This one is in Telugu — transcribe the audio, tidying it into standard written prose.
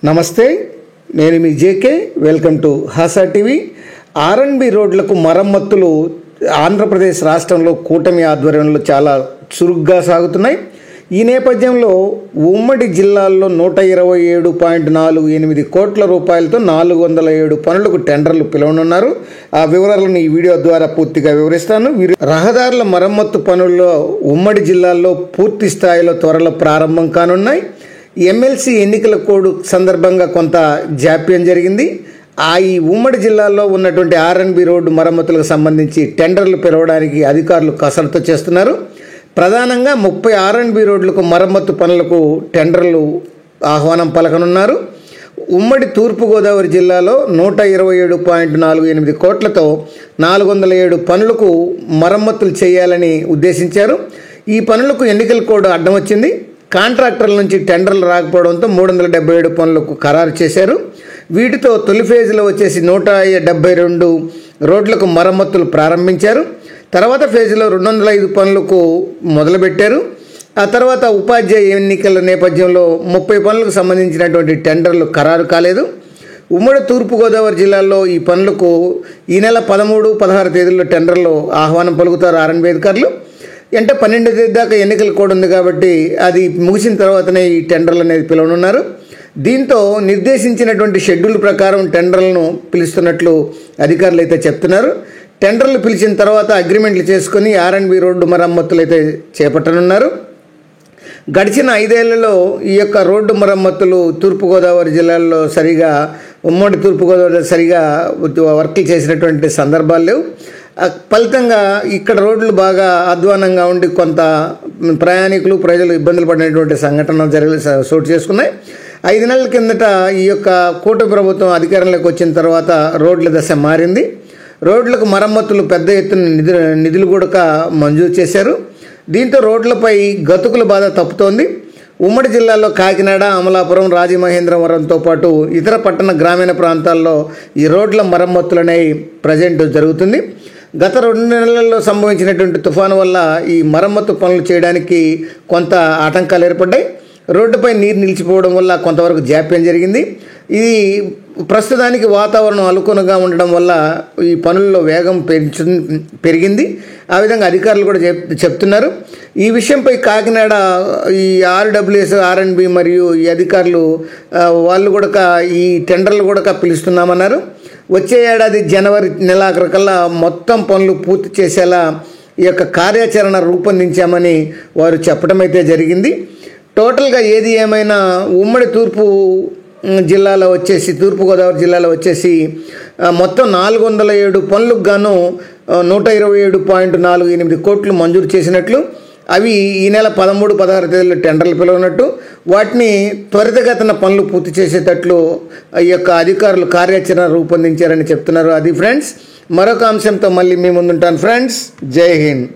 నమస్తే, నేను మీ JK. Welcome to Hasa TV. R and B రోడ్లకు మరమ్మతులు ఆంధ్రప్రదేశ్ రాష్ట్రంలో కూటమి ఆధ్వర్యంలో చాలా చురుగ్గా సాగుతున్నాయి. ఈ నేపథ్యంలో ఉమ్మడి జిల్లాల్లో 127.48 కోట్ల రూపాయలతో 407 పనులకు టెండర్లు పిలవనున్నారు. ఆ వివరాలను ఈ వీడియో ద్వారా పూర్తిగా వివరిస్తాను. రహదారుల మరమ్మత్తు పనుల్లో ఉమ్మడి జిల్లాల్లో పూర్తి స్థాయిలో త్వరలో ప్రారంభం కానున్నాయి. ఎమ్మెల్సీ ఎన్నికల కోడ్ సందర్భంగా కొంత జాప్యం జరిగింది. ఈ ఉమ్మడి జిల్లాలో ఉన్నటువంటి ఆర్ఎండ్బి రోడ్డు మరమ్మతులకు సంబంధించి టెండర్లు పిలవడానికి అధికారులు కసరత్తు చేస్తున్నారు. ప్రధానంగా 30 ఆర్ఎండ్బి రోడ్లకు మరమ్మత్తు పనులకు టెండర్లు ఆహ్వానం పలకనున్నారు. ఉమ్మడి తూర్పుగోదావరి జిల్లాలో 127.48 కోట్లతో 407 పనులకు మరమ్మతులు చేయాలని ఉద్దేశించారు. ఈ పనులకు ఎన్నికల కోడ్ అడ్డం వచ్చింది. కాంట్రాక్టర్ల నుంచి టెండర్లు రాకపోవడంతో 377 పనులకు ఖరారు చేశారు. వీటితో తొలి ఫేజ్లో వచ్చేసి 172 రోడ్లకు మరమ్మతులు ప్రారంభించారు. తర్వాత ఫేజ్లో 205 పనులకు మొదలుపెట్టారు. ఆ తర్వాత ఉపాధ్యాయ ఎన్నికల నేపథ్యంలో 30 పనులకు సంబంధించినటువంటి టెండర్లు ఖరారు కాలేదు. ఉమ్మడి తూర్పుగోదావరి జిల్లాలో ఈ పనులకు ఈ నెల 13, 16 తేదీల్లో టెండర్లు ఆహ్వానం పలుకుతారు ఆర్ఎండ్బి అధికారులు. అంటే 12 తేదీ దాకా ఎన్నికలు కూడా ఉంది కాబట్టి అది ముగిసిన తర్వాతనే ఈ టెండర్లు అనేది పిలవనున్నారు. దీంతో నిర్దేశించినటువంటి షెడ్యూల్ ప్రకారం టెండర్లను పిలుస్తున్నట్లు అధికారులు అయితే చెప్తున్నారు. టెండర్లు పిలిచిన తర్వాత అగ్రిమెంట్లు చేసుకుని ఆర్ఎండ్బి రోడ్డు మరమ్మతులు అయితే చేపట్టనున్నారు. గడిచిన 5 ఏళ్లలో ఈ యొక్క రోడ్డు మరమ్మతులు తూర్పుగోదావరి జిల్లాలో ఉమ్మడి తూర్పుగోదావరి సరిగా వర్క్లు చేసినటువంటి సందర్భాలు లేవు. ఫలితంగా ఇక్కడ రోడ్లు బాగా అధ్వానంగా ఉండి కొంత ప్రయాణికులు ప్రజలు ఇబ్బందులు పడినటువంటి సంఘటనలు చోటు చేసుకున్నాయి. 5 నెలల కిందట ఈ యొక్క కూటమి ప్రభుత్వం అధికారంలోకి వచ్చిన తర్వాత రోడ్ల దశ మారింది. రోడ్లకు మరమ్మతులు పెద్ద ఎత్తున నిధులు కూడా మంజూరు చేశారు. దీంతో రోడ్లపై గతుకుల బాధ తప్పుతోంది. ఉమ్మడి జిల్లాలో కాకినాడ, అమలాపురం, రాజమహేంద్రవరంతో పాటు ఇతర పట్టణ గ్రామీణ ప్రాంతాల్లో ఈ రోడ్ల మరమ్మతులు అనేవి ప్రజెంట్ జరుగుతుంది. గత 2 నెలల్లో సంభవించినటువంటి తుఫాను వల్ల ఈ మరమ్మతు పనులు చేయడానికి కొంత ఆటంకాలు ఏర్పడ్డాయి. రోడ్డుపై నీరు నిలిచిపోవడం వల్ల కొంతవరకు జాప్యం జరిగింది. ఇది ప్రస్తుతానికి వాతావరణం అనుకూలంగా ఉండడం వల్ల ఈ పనుల్లో వేగం పెరిగింది. ఆ విధంగా అధికారులు కూడా చెప్తున్నారు. ఈ విషయంపై కాకినాడ ఈ ఆర్డబ్ల్యూఎస్, ఆర్ఎండ్బి మరియు ఈ అధికారులు వాళ్ళు కూడా ఈ టెండర్లు కూడా పిలుస్తున్నామన్నారు. వచ్చే ఏడాది జనవరి నెలాఖరుకల్లా మొత్తం పనులు పూర్తి చేసేలా ఈ యొక్క కార్యాచరణ రూపొందించామని వారు చెప్పడం అయితే జరిగింది. టోటల్గా ఏది ఏమైనా ఉమ్మడి తూర్పుగోదావరి జిల్లాలో వచ్చేసి మొత్తం 407 పనులకు గాను 127.48 కోట్లు మంజూరు చేసినట్లు, అవి ఈ నెల 13, 16 తేదీలో టెండర్లు పిలవనట్టు, వాటిని త్వరితగతిన పనులు పూర్తి చేసేటట్లు ఈ యొక్క అధికారులు కార్యాచరణ రూపొందించారని చెప్తున్నారు. అది ఫ్రెండ్స్, మరొక అంశంతో మళ్ళీ మీ ముందుంటాను ఫ్రెండ్స్. జై హింద్.